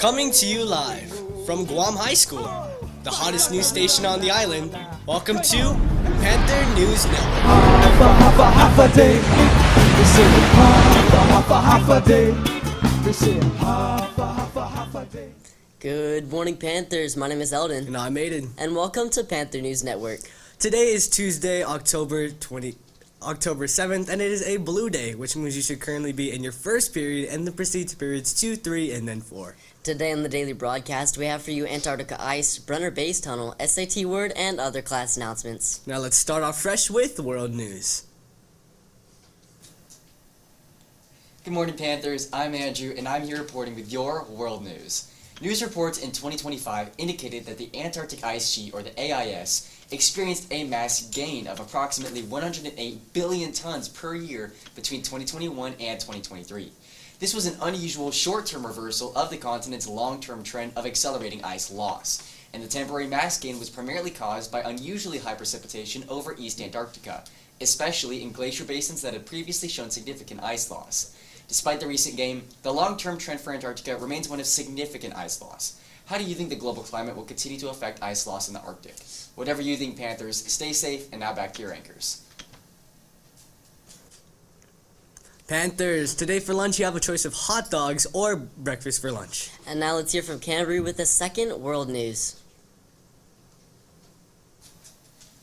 Coming to you live from Guam High School, the hottest news station on the island. Welcome to Panther News Network. Half a day. They say half a day. They say half a day. Good morning, Panthers. My name is Eldon. And I'm Aiden. And welcome to Panther News Network. Today is Tuesday, October 7th, and it is a blue day, which means you should currently be in your first period and then proceed to periods 2, 3, and then 4. Today on the daily broadcast, we have for you Antarctica ice, Brenner Base Tunnel, SAT word, and other class announcements. Now let's start off fresh with world news. Good morning, Panthers. I'm Andrew, and I'm here reporting with your world news. News reports in 2025 indicated that the Antarctic ice sheet, or the AIS, experienced a mass gain of approximately 108 billion tons per year between 2021 and 2023. This was an unusual short-term reversal of the continent's long-term trend of accelerating ice loss, and the temporary mass gain was primarily caused by unusually high precipitation over East Antarctica, especially in glacier basins that had previously shown significant ice loss. Despite the recent gain, the long-term trend for Antarctica remains one of significant ice loss. How do you think the global climate will continue to affect ice loss in the Arctic? Whatever you think, Panthers, stay safe, and now back to your anchors. Panthers, today for lunch you have a choice of hot dogs or breakfast for lunch. And now let's hear from Canterbury with the second world news.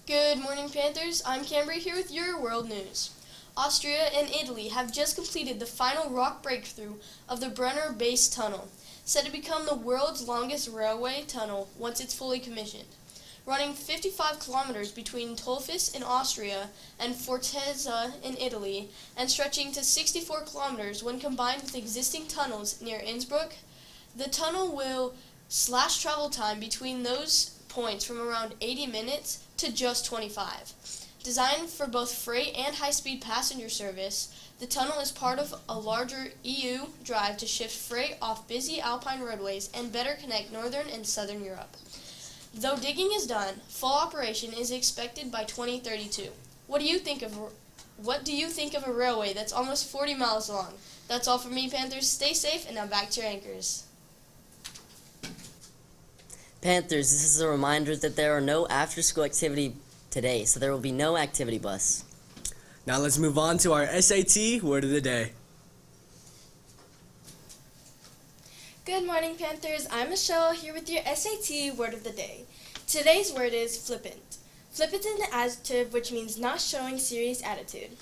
Good morning, Panthers. I'm Canberra here with your world news. Austria and Italy have just completed the final rock breakthrough of the Brenner Base Tunnel, set to become the world's longest railway tunnel once it's fully commissioned. Running 55 kilometers between Tolfis in Austria and Fortezza in Italy, and stretching to 64 kilometers when combined with existing tunnels near Innsbruck, the tunnel will slash travel time between those points from around 80 minutes to just 25. Designed for both freight and high-speed passenger service, the tunnel is part of a larger EU drive to shift freight off busy alpine roadways and better connect northern and southern Europe. Though digging is done, full operation is expected by 2032. What do you think of a railway that's almost 40 miles long? That's all from me, Panthers. Stay safe, and now back to your anchors. Panthers, this is a reminder that there are no after-school activity today, so there will be no activity bus. Now let's move on to our SAT word of the day. Good morning, Panthers. I'm Michelle here with your SAT word of the day. Today's word is flippant. Flippant is an adjective which means not showing serious attitude.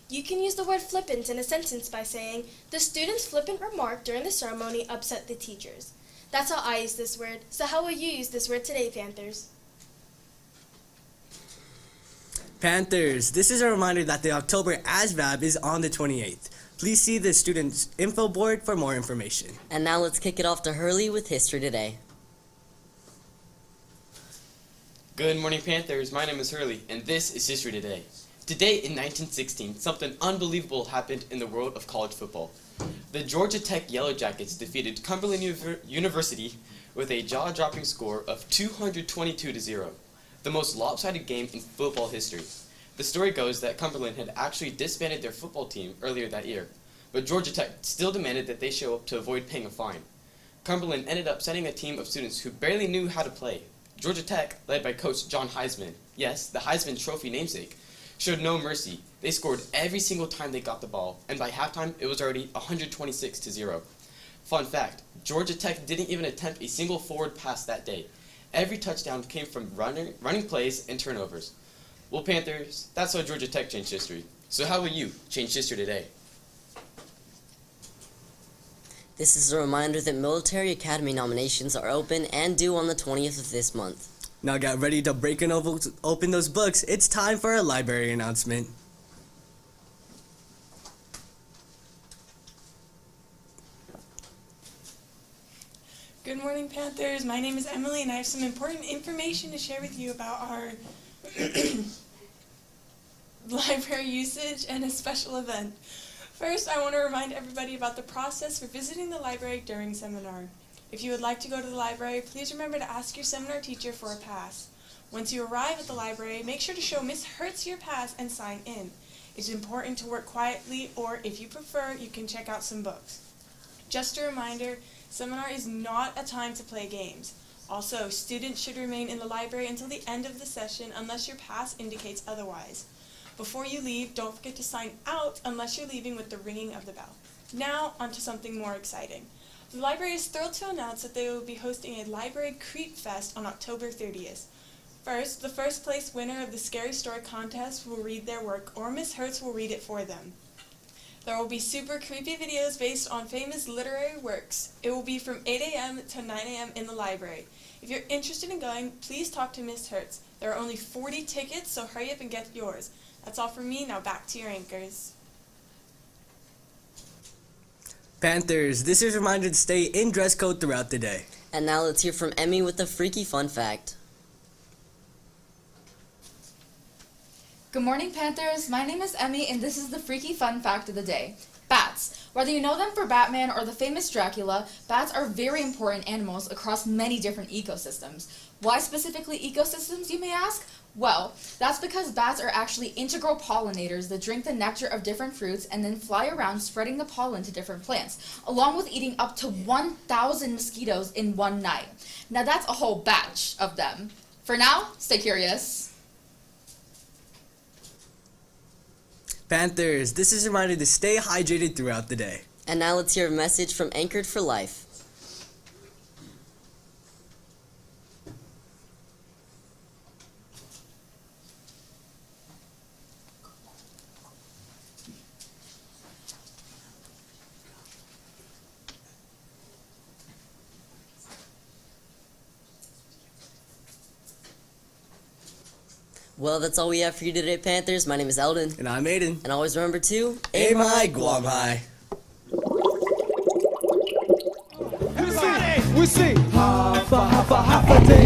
You can use the word flippant in a sentence by saying, the student's flippant remark during the ceremony upset the teachers. That's how I use this word. So how will you use this word today, Panthers? Panthers, this is a reminder that the October ASVAB is on the 28th. Please see the students' info board for more information. And now let's kick it off to Hurley with History Today. Good morning, Panthers. My name is Hurley, and this is History Today. Today in 1916, something unbelievable happened in the world of college football. The Georgia Tech Yellow Jackets defeated Cumberland University with a jaw-dropping score of 222-0, the most lopsided game in football history. The story goes that Cumberland had actually disbanded their football team earlier that year, but Georgia Tech still demanded that they show up to avoid paying a fine. Cumberland ended up sending a team of students who barely knew how to play. Georgia Tech, led by coach John Heisman, yes, the Heisman Trophy namesake, showed no mercy. They scored every single time they got the ball, and by halftime, it was already 126-0. Fun fact, Georgia Tech didn't even attempt a single forward pass that day. Every touchdown came from running plays and turnovers. Well, Panthers, that's how Georgia Tech changed history. So how will you change history today? This is a reminder that military academy nominations are open and due on the 20th of this month. Now get ready to break and open those books. It's time for a library announcement. Good morning, Panthers. My name is Emily, and I have some important information to share with you about our library usage, and a special event. First, I want to remind everybody about the process for visiting the library during seminar. If you would like to go to the library, please remember to ask your seminar teacher for a pass. Once you arrive at the library, make sure to show Miss Hertz your pass and sign in. It's important to work quietly, or if you prefer, you can check out some books. Just a reminder, seminar is not a time to play games. Also, students should remain in the library until the end of the session unless your pass indicates otherwise. Before you leave, don't forget to sign out unless you're leaving with the ringing of the bell. Now, on to something more exciting. The library is thrilled to announce that they will be hosting a Library Creep Fest on October 30th. First, the first place winner of the Scary Story contest will read their work, or Miss Hertz will read it for them. There will be super creepy videos based on famous literary works. It will be from 8 a.m. to 9 a.m. in the library. If you're interested in going, please talk to Miss Hertz. There are only 40 tickets, so hurry up and get yours. That's all from me. Now back to your anchors. Panthers, this is a reminder to stay in dress code throughout the day. And now let's hear from Emmy with a freaky fun fact. Good morning, Panthers. My name is Emmy, and this is the freaky fun fact of the day. Bats. Whether you know them for Batman or the famous Dracula, bats are very important animals across many different ecosystems. Why specifically ecosystems, you may ask? Well, that's because bats are actually integral pollinators that drink the nectar of different fruits and then fly around spreading the pollen to different plants, along with eating up to 1,000 mosquitoes in one night. Now that's a whole batch of them. For now, stay curious. Panthers, this is a reminder to stay hydrated throughout the day. And now let's hear a message from Anchored for Life. Well, that's all we have for you today, Panthers. My name is Eldon. And I'm Aiden. And always remember to Aim high, Guam high. We sing half a day.